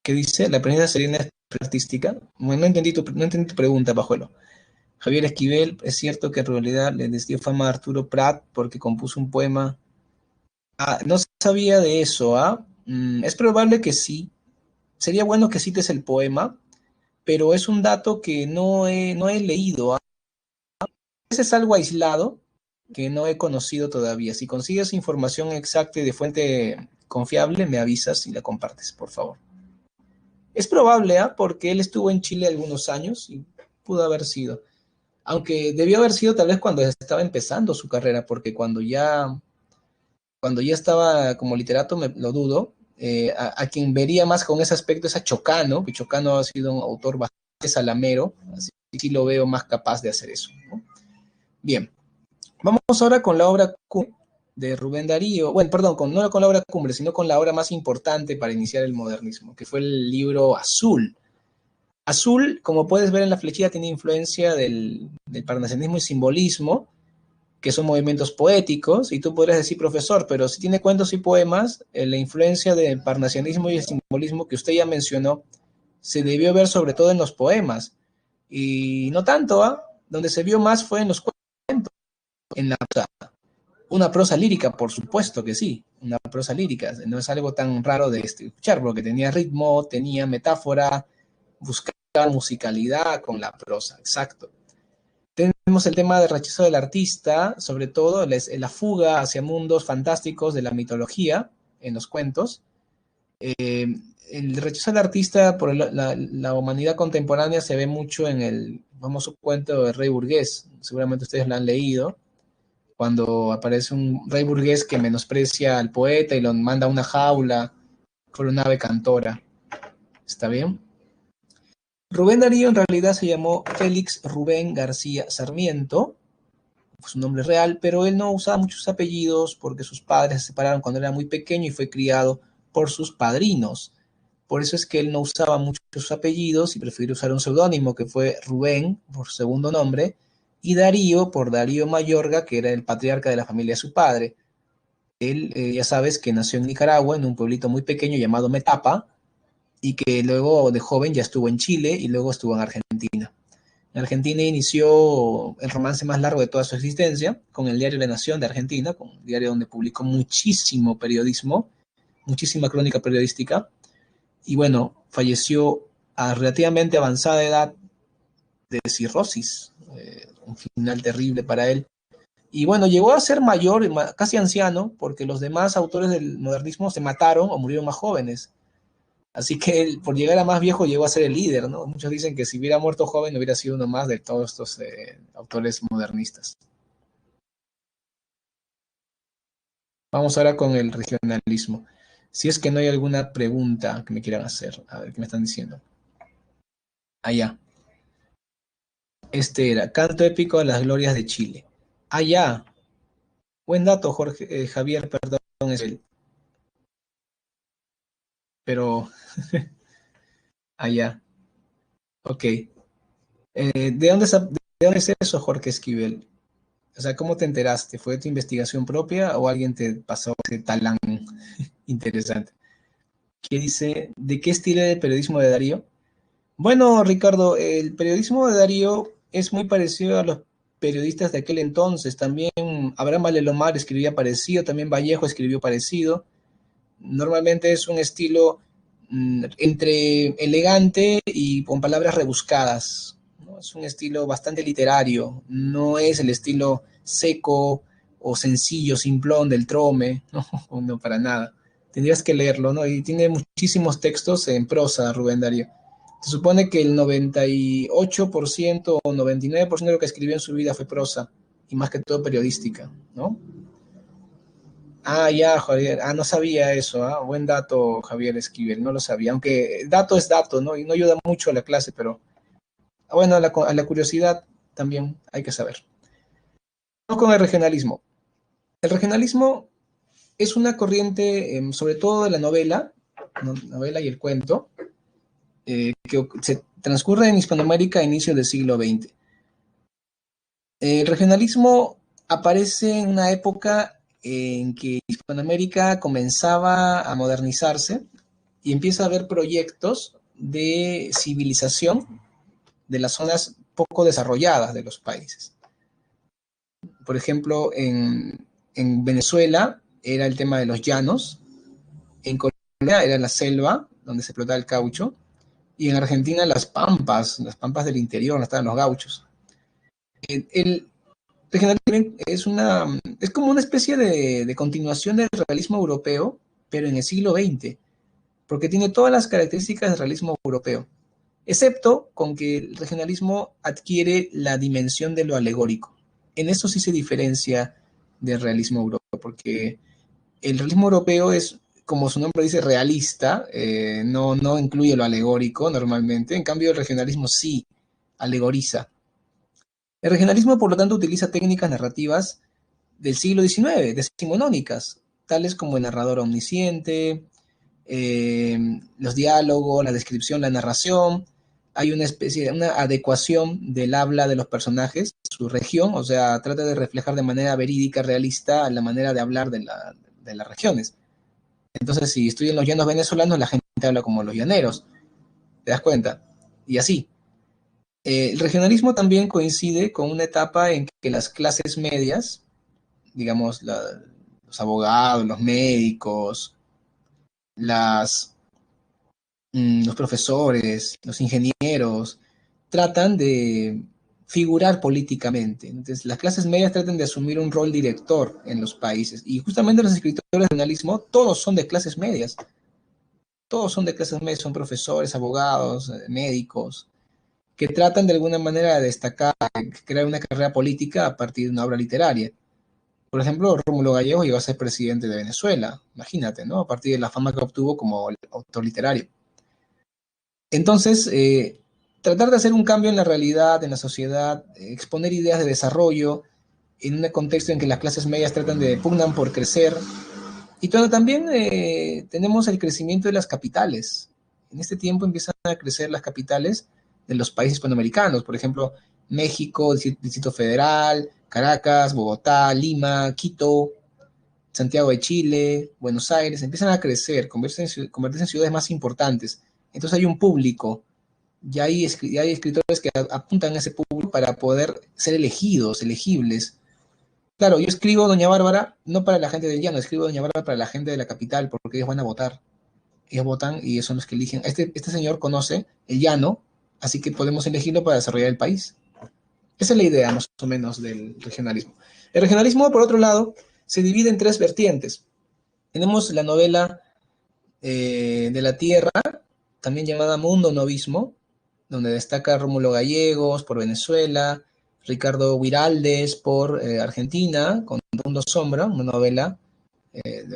¿Qué dice? ¿La princesa Serena es artística? Bueno, no entendí tu pregunta, Pajuelo. Javier Esquivel, es cierto que en realidad le dio fama a Arturo Prat porque compuso un poema. Ah, no sabía de eso, ¿ah? Es probable que sí. Sería bueno que cites el poema, pero es un dato que no he leído, ¿ah? Ese es algo aislado que no he conocido todavía. Si consigues información exacta y de fuente confiable, me avisas y la compartes, por favor. Es probable, ¿ah? Porque él estuvo en Chile algunos años y pudo haber sido. Aunque debió haber sido tal vez cuando estaba empezando su carrera, porque cuando ya estaba como literato, lo dudo. A quien vería más con ese aspecto es a Chocano, que Chocano ha sido un autor bastante salamero, así que sí lo veo más capaz de hacer eso, ¿no? Bien, vamos ahora con la obra de Rubén Darío, bueno, perdón, no con la obra cumbre, sino con la obra más importante para iniciar el modernismo, que fue el libro Azul. Azul, como puedes ver en la flechita, tiene influencia del parnasianismo y simbolismo, que son movimientos poéticos, y tú podrías decir, profesor, pero si tiene cuentos y poemas, la influencia del parnasianismo y el simbolismo que usted ya mencionó, se debió ver sobre todo en los poemas, y no tanto, ¿ah? Donde se vio más fue en los cuentos, en la prosa. Una prosa lírica, por supuesto que sí, una prosa lírica, no es algo tan raro de escuchar, porque tenía ritmo, tenía metáfora, buscaba musicalidad con la prosa, exacto. Tenemos el tema del rechazo del artista, sobre todo la fuga hacia mundos fantásticos de la mitología en los cuentos. El rechazo del artista por la humanidad contemporánea se ve mucho en el famoso cuento de Rey Burgués. Seguramente ustedes lo han leído, cuando aparece un rey burgués que menosprecia al poeta y lo manda a una jaula por una ave cantora. ¿Está bien? Rubén Darío en realidad se llamó Félix Rubén García Sarmiento, su nombre real, pero él no usaba muchos apellidos porque sus padres se separaron cuando era muy pequeño y fue criado por sus padrinos. Por eso es que él no usaba muchos apellidos y prefirió usar un seudónimo que fue Rubén, por segundo nombre, y Darío por Darío Mayorga, que era el patriarca de la familia de su padre. Él, ya sabes, que nació en Nicaragua, en un pueblito muy pequeño llamado Metapa, y que luego de joven ya estuvo en Chile y luego estuvo en Argentina. En Argentina inició el romance más largo de toda su existencia con el diario La Nación de Argentina, con un diario donde publicó muchísimo periodismo, muchísima crónica periodística, y bueno, falleció a relativamente avanzada edad de cirrosis, un final terrible para él. Y bueno, llegó a ser mayor, casi anciano, porque los demás autores del modernismo se mataron o murieron más jóvenes. Así que él, por llegar a más viejo, llegó a ser el líder, ¿no? Muchos dicen que si hubiera muerto joven, hubiera sido uno más de todos estos autores modernistas. Vamos ahora con el regionalismo. Si es que no hay alguna pregunta que me quieran hacer, a ver qué me están diciendo. Allá. Este era Canto épico de las glorias de Chile. Allá. Buen dato, Jorge, Javier, perdón, es él. Pero allá. Ok. ¿De dónde es eso, Jorge Esquivel? O sea, ¿cómo te enteraste? ¿Fue tu investigación propia o alguien te pasó ese talán interesante? ¿Qué dice? ¿De qué estilo de periodismo de Darío? Bueno, Ricardo, el periodismo de Darío es muy parecido a los periodistas de aquel entonces. También Abraham Valelomar escribía parecido, también Vallejo escribió parecido. Normalmente es un estilo entre elegante y con palabras rebuscadas, ¿no? Es un estilo bastante literario, no es el estilo seco o sencillo, simplón del Trome, no, no para nada. Tendrías que leerlo, ¿no? Y tiene muchísimos textos en prosa, Rubén Darío. Se supone que el 98% o 99% de lo que escribió en su vida fue prosa, y más que todo periodística, ¿no? Ah, ya, Javier. Ah, no sabía eso. Ah, buen dato, Javier Esquivel. No lo sabía. Aunque dato es dato, ¿no? Y no ayuda mucho a la clase, pero bueno, a la curiosidad también hay que saber. Vamos con el regionalismo. El regionalismo es una corriente, sobre todo de la novela, ¿no? Novela y el cuento, que se transcurre en Hispanoamérica a inicios del siglo XX. El regionalismo aparece en una época en que Hispanoamérica comenzaba a modernizarse y empieza a haber proyectos de civilización de las zonas poco desarrolladas de los países. Por ejemplo, en Venezuela era el tema de los llanos, en Colombia era la selva, donde se explotaba el caucho, y en Argentina las pampas del interior, donde estaban los gauchos. El regionalismo es como una especie de continuación del realismo europeo, pero en el siglo XX, porque tiene todas las características del realismo europeo, excepto con que el regionalismo adquiere la dimensión de lo alegórico. En eso sí se diferencia del realismo europeo, porque el realismo europeo es, como su nombre dice, realista, no incluye lo alegórico normalmente, en cambio el regionalismo sí alegoriza. El regionalismo, por lo tanto, utiliza técnicas narrativas del siglo XIX, decimonónicas, tales como el narrador omnisciente, los diálogos, la descripción, la narración. Hay una especie de una adecuación del habla de los personajes, su región, o sea, trata de reflejar de manera verídica, realista, la manera de hablar de las regiones. Entonces, si estoy en los llanos venezolanos, la gente habla como los llaneros, ¿te das cuenta? Y así. El regionalismo también coincide con una etapa en que las clases medias, digamos, los abogados, los médicos, las, los profesores, los ingenieros, tratan de figurar políticamente. Entonces, las clases medias tratan de asumir un rol director en los países. Y justamente los escritores de regionalismo, todos son de clases medias. Todos son de clases medias, son profesores, abogados, médicos, que tratan de alguna manera de destacar, crear una carrera política a partir de una obra literaria. Por ejemplo, Rómulo Gallegos llegó a ser presidente de Venezuela, imagínate, ¿no? A partir de la fama que obtuvo como autor literario. Entonces, tratar de hacer un cambio en la realidad, en la sociedad, exponer ideas de desarrollo en un contexto en que las clases medias tratan de pugnan por crecer. Y también tenemos el crecimiento de las capitales. En este tiempo empiezan a crecer las capitales de los países panamericanos, por ejemplo, México, Distrito Federal, Caracas, Bogotá, Lima, Quito, Santiago de Chile, Buenos Aires, empiezan a crecer, convertirse en ciudades más importantes. Entonces hay un público, ya hay escritores que apuntan a ese público para poder ser elegidos, elegibles. Claro, yo escribo Doña Bárbara no para la gente del llano, escribo Doña Bárbara para la gente de la capital, porque ellos van a votar. Ellos votan y son los que eligen. Este señor conoce el llano, así que podemos elegirlo para desarrollar el país. Esa es la idea, más o menos, del regionalismo. El regionalismo, por otro lado, se divide en tres vertientes. Tenemos la novela de la tierra, también llamada Mundo Novismo, donde destaca Rómulo Gallegos por Venezuela, Ricardo Viraldes por Argentina, con Mundo Sombra, una novela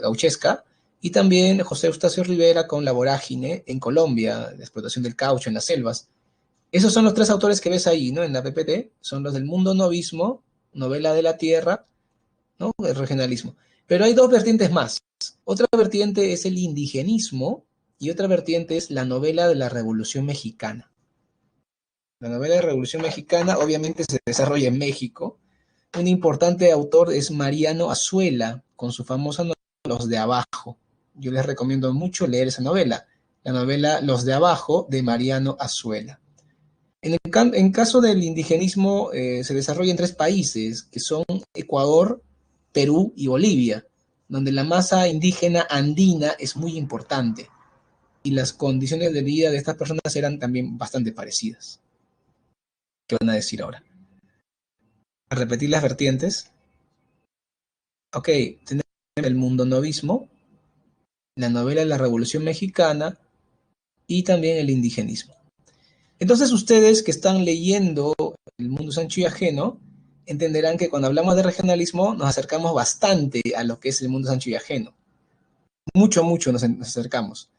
gauchesca, y también José Eustacio Rivera con La Vorágine en Colombia, la explotación del caucho en las selvas. Esos son los tres autores que ves ahí, ¿no? En la PPT, son los del Mundo Novismo, novela de la tierra, ¿no? El regionalismo. Pero hay dos vertientes más. Otra vertiente es el indigenismo y otra vertiente es la novela de la Revolución Mexicana. La novela de la Revolución Mexicana obviamente se desarrolla en México. Un importante autor es Mariano Azuela, con su famosa novela Los de Abajo. Yo les recomiendo mucho leer esa novela, la novela Los de Abajo de Mariano Azuela. En caso del indigenismo, se desarrolla en tres países, que son Ecuador, Perú y Bolivia, donde la masa indígena andina es muy importante. y las condiciones de vida de estas personas eran también bastante parecidas. ¿Qué van a decir ahora? A repetir las vertientes. Ok, tenemos el mundo novismo, la novela de la Revolución Mexicana y también el indigenismo. Entonces ustedes que están leyendo El mundo Sancho y Ajeno, entenderán que cuando hablamos de regionalismo nos acercamos bastante a lo que es el mundo Sancho y Ajeno. Mucho, mucho nos acercamos.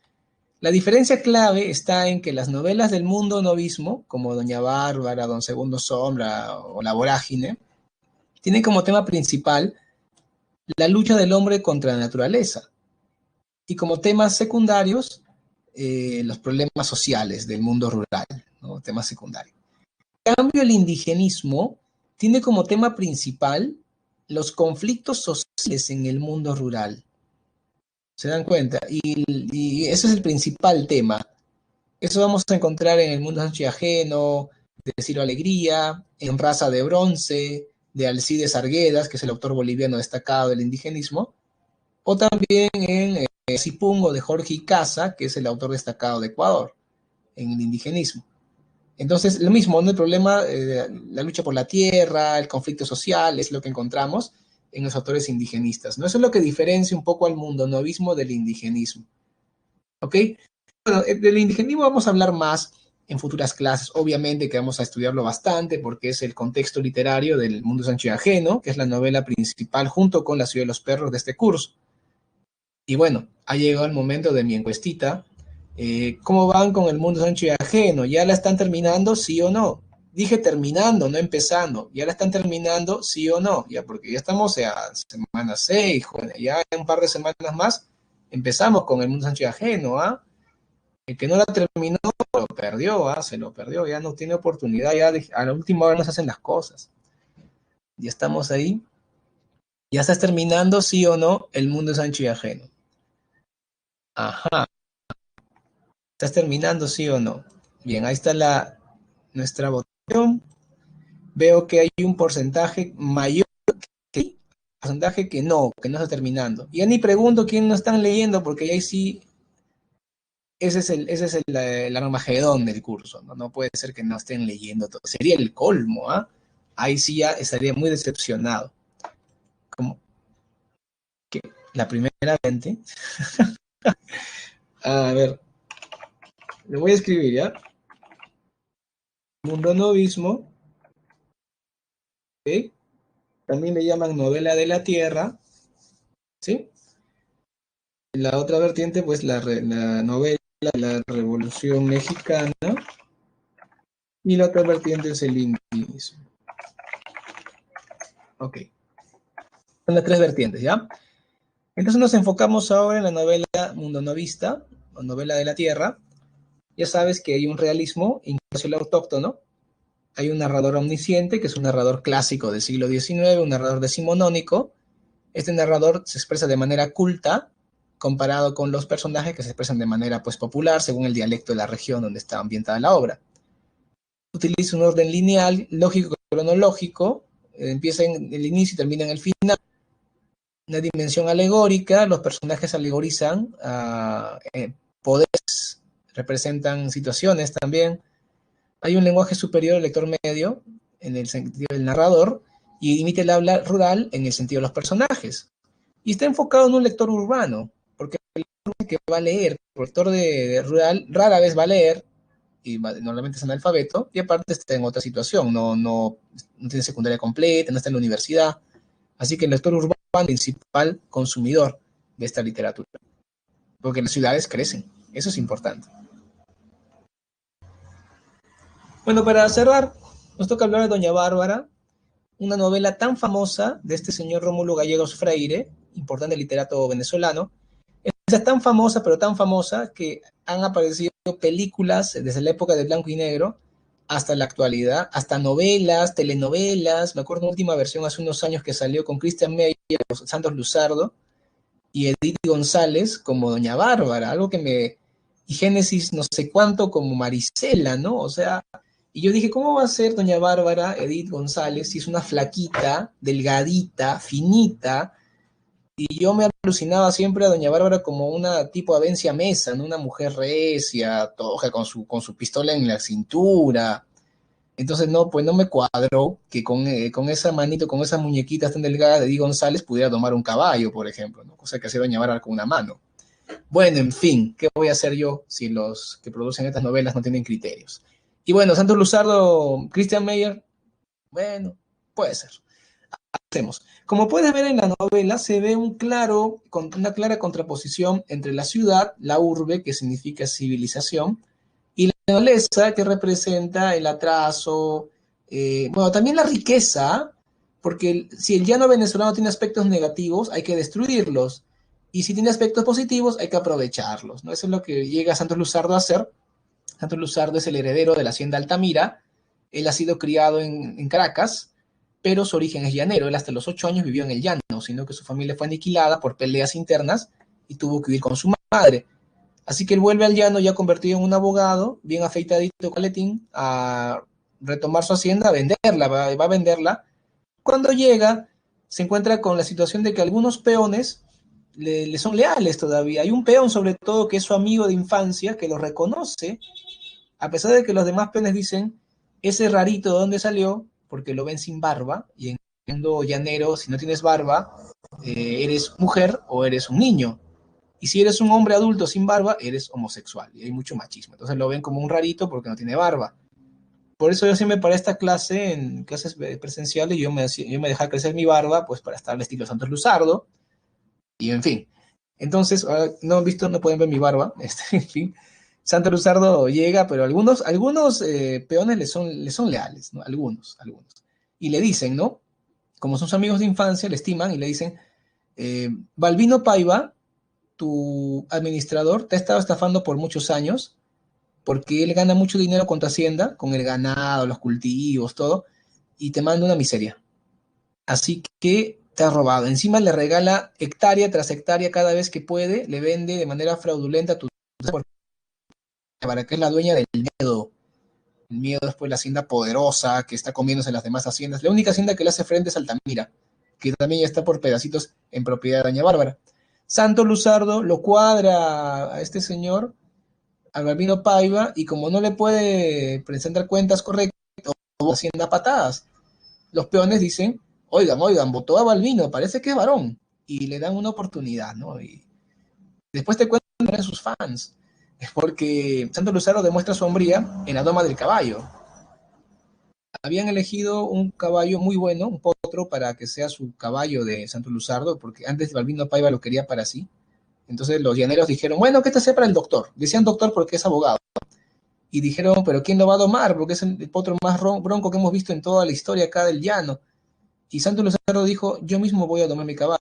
La diferencia clave está en que las novelas del mundo novismo, como Doña Bárbara, Don Segundo Sombra o La Vorágine, tienen como tema principal la lucha del hombre contra la naturaleza y como temas secundarios los problemas sociales del mundo rural, ¿no? Temas secundarios. En cambio, el indigenismo tiene como tema principal los conflictos sociales en el mundo rural. ¿Se dan cuenta? Y ese es el principal tema. Eso vamos a encontrar en El mundo Sancho y Ajeno, de Ciro Alegría, en Raza de Bronce, de Alcides Arguedas, que es el autor boliviano destacado del indigenismo, o también en Cipungo de Jorge Icaza, que es el autor destacado de Ecuador, en el indigenismo. Entonces, lo mismo, ¿no? El problema, la lucha por la tierra, el conflicto social, es lo que encontramos en los autores indigenistas, ¿no? Eso es lo que diferencia un poco al mundo novismo del indigenismo, ¿ok? Bueno, del indigenismo vamos a hablar más en futuras clases, obviamente que vamos a estudiarlo bastante porque es el contexto literario del mundo Sancho y Ajeno, que es la novela principal junto con La ciudad de los perros de este curso. Y bueno, ha llegado el momento de mi encuestita. ¿Cómo van con el mundo Sancho y Ajeno? ¿Ya la están terminando, sí o no? Dije terminando, no empezando. ¿Ya la están terminando, sí o no? Ya, porque ya estamos a semana 6, joder. Ya en un par de semanas más empezamos con el mundo Sancho y Ajeno, ¿ah? El que no la terminó, lo perdió, ¿ah? Se lo perdió, ya no tiene oportunidad, ya a la última hora no se hacen las cosas. Ya estamos ahí. ¿Ya estás terminando, sí o no, el mundo Sancho y Ajeno? Ajá. ¿Estás terminando, sí o no? Bien, ahí está nuestra votación. Veo que hay un porcentaje mayor que porcentaje que no está terminando. Y ya ni pregunto quién no están leyendo, porque ahí sí, ese es el armagedón del curso, ¿no? No puede ser que no estén leyendo todo. Sería el colmo, ¿ah? Ahí sí ya estaría muy decepcionado. Como que la primera gente. A ver, le voy a escribir, ¿ya? Mundo novismo, ¿ok? También le llaman novela de la tierra, ¿sí? La otra vertiente, pues la novela de la Revolución Mexicana, y la otra vertiente es el indigenismo. Ok. Son las tres vertientes, ¿ya? Entonces nos enfocamos ahora en la novela Mundo Novista, o novela de la tierra. Ya sabes que hay un realismo, incluso el autóctono. Hay un narrador omnisciente, que es un narrador clásico del siglo XIX, un narrador decimonónico. Este narrador se expresa de manera culta, comparado con los personajes que se expresan de manera pues, popular, según el dialecto de la región donde está ambientada la obra. Utiliza un orden lineal, lógico, cronológico, empieza en el inicio y termina en el final. Una dimensión alegórica, los personajes alegorizan poderes, representan situaciones también. Hay un lenguaje superior al lector medio, en el sentido del narrador, y imita el habla rural en el sentido de los personajes. Y está enfocado en un lector urbano, porque el lector que va a leer, el lector de rural rara vez va a leer, y normalmente es analfabeto, y aparte está en otra situación, no tiene secundaria completa, no está en la universidad. Así que el lector urbano es el principal consumidor de esta literatura, porque las ciudades crecen, eso es importante. Bueno, para cerrar, nos toca hablar de Doña Bárbara, una novela tan famosa de este señor Rómulo Gallegos Freire, importante literato venezolano. Es tan famosa, pero tan famosa, que han aparecido películas desde la época de blanco y negro hasta la actualidad, hasta novelas, telenovelas. Me acuerdo de una última versión hace unos años que salió con Christian Meyer, Santos Luzardo y Edith González como Doña Bárbara, algo que me... Y Génesis no sé cuánto como Marisela, ¿no? O sea, y yo dije, ¿cómo va a ser Doña Bárbara, Edith González, si es una flaquita, delgadita, finita, Y yo me alucinaba siempre a doña Bárbara como una tipo Avencia Mesa, ¿no? Una mujer recia, toja, con su pistola en la cintura. Entonces, no, pues no me cuadró que con esa manito, con esas muñequitas tan delgadas de Di González pudiera tomar un caballo, por ejemplo, ¿no? Cosa que hacía doña Bárbara con una mano. Bueno, en fin, ¿qué voy a hacer yo si los que producen estas novelas no tienen criterios? Y bueno, Santos Luzardo, Christian Meyer, bueno, puede ser. Hacemos. Como puedes ver en la novela, se ve una clara contraposición entre la ciudad, la urbe, que significa civilización, y la naturaleza, que representa el atraso, bueno, también la riqueza, porque si el llano venezolano tiene aspectos negativos, hay que destruirlos, y si tiene aspectos positivos, hay que aprovecharlos, ¿no? Eso es lo que llega Santos Luzardo a hacer. Santos Luzardo es el heredero de la hacienda Altamira. Él ha sido criado en Caracas, pero su origen es llanero. Él hasta los 8 años vivió en el llano, sino que su familia fue aniquilada por peleas internas y tuvo que vivir con su madre. Así que él vuelve al llano ya convertido en un abogado, bien afeitadito, caletín, a retomar su hacienda, a venderla, va a venderla. Cuando llega, se encuentra con la situación de que algunos peones le son leales todavía. Hay un peón, sobre todo, que es su amigo de infancia, que lo reconoce, a pesar de que los demás peones dicen, ese rarito, ¿de dónde salió? Porque lo ven sin barba, y en el mundo llanero, si no tienes barba, eres mujer o eres un niño. Y si eres un hombre adulto sin barba, eres homosexual. Y hay mucho machismo. Entonces lo ven como un rarito porque no tiene barba. Por eso yo siempre para esta clase, en clases presenciales, yo me dejaba crecer mi barba, pues para estar al estilo Santos Luzardo. Y en fin. Entonces, no han visto, no pueden ver mi barba. En fin. Santos Luzardo llega, pero algunos peones le son leales, ¿no? Algunos. Y le dicen, ¿no? Como son sus amigos de infancia, le estiman y le dicen, Balbino Paiva, tu administrador, te ha estado estafando por muchos años, porque él gana mucho dinero con tu hacienda, con el ganado, los cultivos, todo, y te manda una miseria. Así que te ha robado. Encima le regala hectárea tras hectárea cada vez que puede, le vende de manera fraudulenta tu para que es la dueña del miedo. El miedo es pues la hacienda poderosa que está comiéndose las demás haciendas. La única hacienda que le hace frente es Altamira, que también ya está por pedacitos en propiedad de Doña Bárbara. Santo Luzardo lo cuadra a este señor, a Balbino Paiva, y como no le puede presentar cuentas correctas, hacienda patadas. Los peones dicen, oigan, votó a Balbino, parece que es varón, y le dan una oportunidad, ¿no? Y después te cuentan sus fans, porque Santo Luzardo demuestra su hombría en la doma del caballo. Habían elegido un caballo muy bueno, un potro, para que sea su caballo de Santo Luzardo, porque antes Balbino Paiva lo quería para sí. Entonces los llaneros dijeron, bueno, que este sea para el doctor. Decían doctor porque es abogado. Y dijeron, pero ¿quién lo va a domar? Porque es el potro más bronco que hemos visto en toda la historia acá del llano. Y Santo Luzardo dijo, yo mismo voy a domar mi caballo.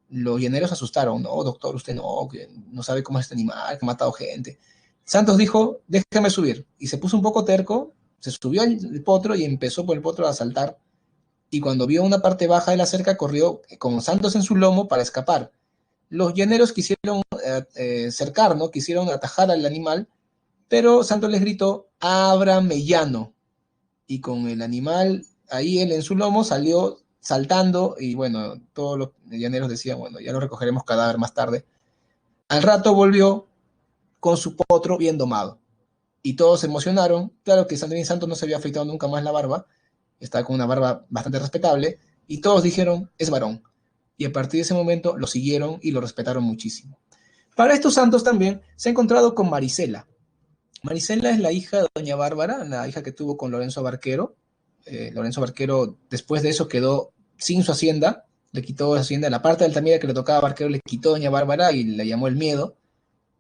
Los llaneros asustaron, no, doctor, usted no, que no sabe cómo es este animal, que ha matado gente. Santos dijo, déjame subir. Y se puso un poco terco, se subió al potro y empezó por el potro a saltar. Y cuando vio una parte baja de la cerca, corrió con Santos en su lomo para escapar. Los llaneros quisieron cercar, ¿no? Quisieron atajar al animal, pero Santos les gritó, ábrame llano. Y con el animal ahí él en su lomo salió saltando y bueno, todos los llaneros decían, bueno, ya lo recogeremos cadáver más tarde. Al rato volvió con su potro bien domado y todos se emocionaron. Claro que Sandrine Santos no se había afeitado nunca más la barba, estaba con una barba bastante respetable y todos dijeron, es varón. Y a partir de ese momento lo siguieron y lo respetaron muchísimo. Para estos santos también se ha encontrado con Marisela. Marisela es la hija de doña Bárbara, la hija que tuvo con Lorenzo Barquero. Lorenzo Barquero después de eso quedó sin su hacienda, le quitó la hacienda, la parte de Altamira que le tocaba a Barquero le quitó doña Bárbara y le llamó el miedo,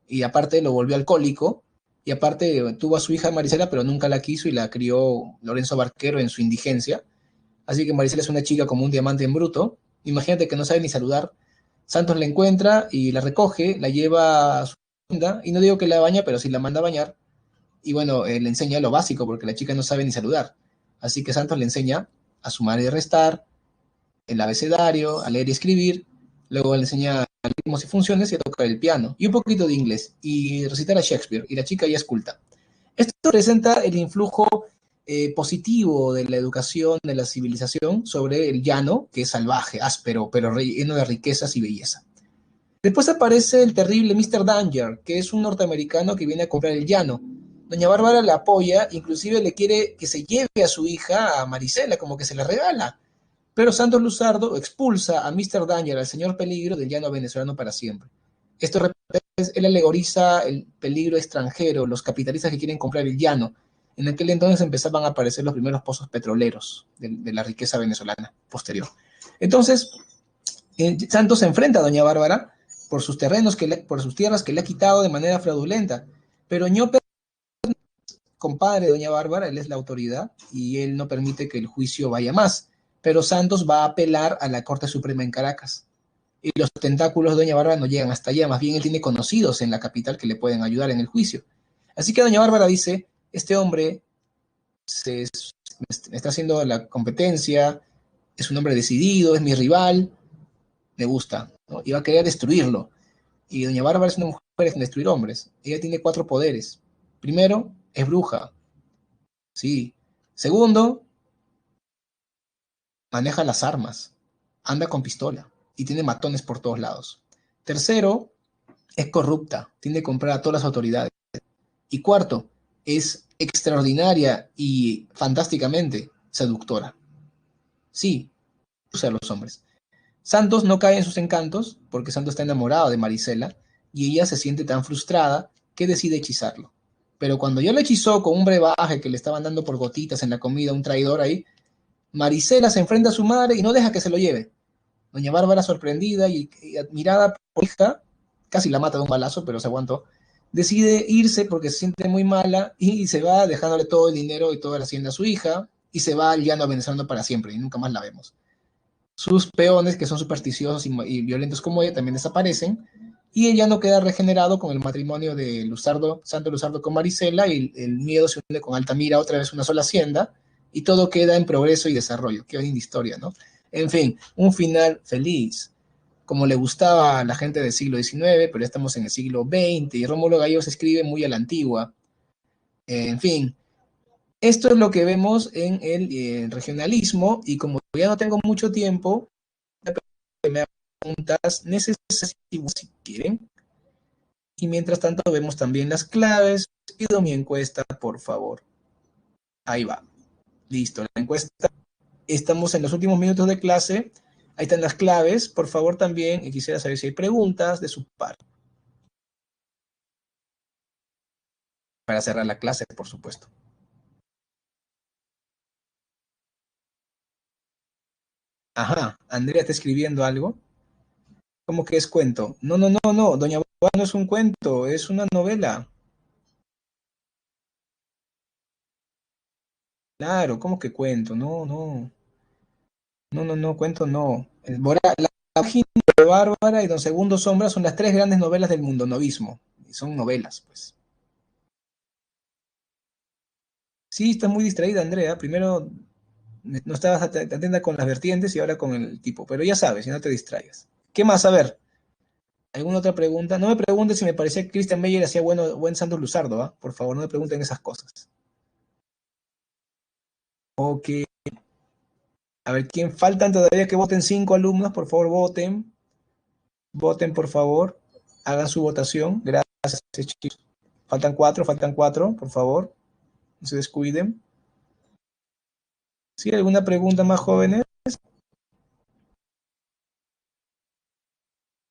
y aparte lo volvió alcohólico, y aparte tuvo a su hija Marisela, pero nunca la quiso y la crió Lorenzo Barquero en su indigencia. Así que Marisela es una chica como un diamante en bruto. Imagínate que no sabe ni saludar. Santos la encuentra y la recoge, la lleva a su hacienda, y no digo que la baña, pero sí la manda a bañar. Y bueno, le enseña lo básico, porque la chica no sabe ni saludar. Así que Santos le enseña a sumar y restar, el abecedario, a leer y escribir. Luego le enseña ritmos y funciones y a tocar el piano. Y un poquito de inglés. Y recitar a Shakespeare. Y la chica ya es culta. Esto presenta el influjo positivo de la educación, de la civilización, sobre el llano, que es salvaje, áspero, pero lleno de riquezas y belleza. Después aparece el terrible Mr. Danger, que es un norteamericano que viene a comprar el llano. Doña Bárbara la apoya, inclusive le quiere que se lleve a su hija, a Marisela, como que se la regala. Pero Santos Luzardo expulsa a Mr. Danger, al señor peligro, del llano venezolano para siempre. Esto él alegoriza el peligro extranjero, los capitalistas que quieren comprar el llano. En aquel entonces empezaban a aparecer los primeros pozos petroleros de la riqueza venezolana posterior. Entonces, Santos se enfrenta a Doña Bárbara por sus terrenos, por sus tierras que le ha quitado de manera fraudulenta. Pero Ñope, compadre de Doña Bárbara, él es la autoridad y él no permite que el juicio vaya más. Pero Santos va a apelar a la Corte Suprema en Caracas. Y los tentáculos de Doña Bárbara no llegan hasta allá, más bien él tiene conocidos en la capital que le pueden ayudar en el juicio. Así que Doña Bárbara dice, este hombre me está haciendo la competencia, es un hombre decidido, es mi rival, me gusta, ¿no? Y va a querer destruirlo. Y Doña Bárbara es una mujer en destruir hombres. Ella tiene 4 poderes. Primero, es bruja. Sí. Segundo, maneja las armas. Anda con pistola. Y tiene matones por todos lados. Tercero, es corrupta. Tiene que comprar a todas las autoridades. Y cuarto, es extraordinaria y fantásticamente seductora. Sí, usa a los hombres. Santos no cae en sus encantos porque Santos está enamorado de Marisela y ella se siente tan frustrada que decide hechizarlo. Pero cuando ya lo hechizó con un brebaje que le estaban dando por gotitas en la comida, un traidor ahí, Marisela se enfrenta a su madre y no deja que se lo lleve. Doña Bárbara, sorprendida y admirada por hija, casi la mata de un balazo, pero se aguantó, decide irse porque se siente muy mala y se va dejándole todo el dinero y toda la hacienda a su hija y se va al llano venezolano para siempre y nunca más la vemos. Sus peones, que son supersticiosos y violentos como ella, también desaparecen. Y ella no queda regenerado con el matrimonio de Luzardo, Santo Luzardo con Marisela, y el miedo se une con Altamira, otra vez una sola hacienda, y todo queda en progreso y desarrollo. Qué linda historia, ¿no? En fin, un final feliz, como le gustaba a la gente del siglo XIX, pero ya estamos en el siglo XX, y Rómulo Gallegos escribe muy a la antigua. En fin, esto es lo que vemos en el regionalismo, y como ya no tengo mucho tiempo, me hagan preguntas necesarias si quieren. Y mientras tanto vemos también las claves. Pido mi encuesta, por favor. Ahí va. Listo, la encuesta. Estamos en los últimos minutos de clase. Ahí están las claves. Por favor, también quisiera saber si hay preguntas de su parte. Para cerrar la clase, por supuesto. Ajá, Andrea está escribiendo algo. ¿Cómo que es cuento? No, no, no, no. Doña Boba no es un cuento, es una novela. Claro, ¿cómo que cuento? No, no. No, no, no, cuento no. La Página de Bárbara y Don Segundo Sombra son las 3 grandes novelas del mundo novismo. Y son novelas, pues. Sí, estás muy distraída, Andrea. Primero no estabas atenta con las vertientes y ahora con el tipo. Pero ya sabes, si no te distraigas. ¿Qué más? A ver, ¿alguna otra pregunta? No me preguntes si me parecía que Christian Meyer hacía buen Santos Luzardo, ¿ah? Por favor, no me pregunten esas cosas. Ok. A ver, ¿quién faltan todavía que voten 5 alumnos? Por favor, voten. Voten, por favor. Hagan su votación. Gracias, chicos. Faltan cuatro, por favor. No se descuiden. ¿Sí? ¿Alguna pregunta más, jóvenes?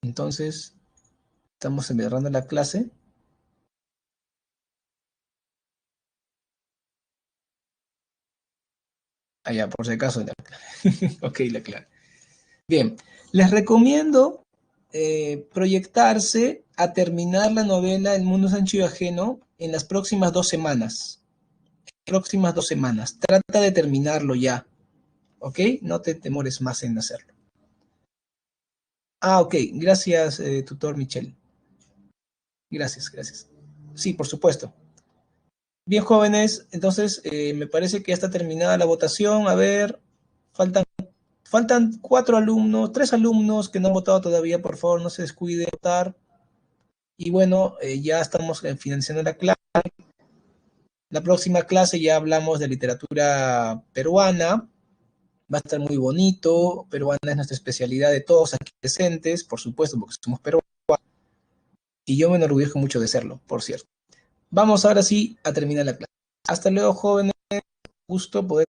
Entonces, estamos cerrando la clase. Allá, por si acaso. Ok, la clave. Bien, les recomiendo proyectarse a terminar la novela El mundo es ancho y ajeno en las próximas 2 semanas. Próximas 2 semanas. Trata de terminarlo ya. ¿Ok? No te demores más en hacerlo. Ah, ok. Gracias, tutor Michelle. Gracias, gracias. Sí, por supuesto. Bien, jóvenes, entonces me parece que ya está terminada la votación. A ver, faltan, faltan 4 alumnos, 3 alumnos que no han votado todavía. Por favor, no se descuide de votar. Y bueno, ya estamos financiando la clase. La próxima clase ya hablamos de literatura peruana. Va a estar muy bonito. Peruana es nuestra especialidad de todos aquí presentes, por supuesto, porque somos peruanos. Y yo me enorgullezco mucho de serlo, por cierto. Vamos ahora sí a terminar la clase. Hasta luego, jóvenes. Gusto poder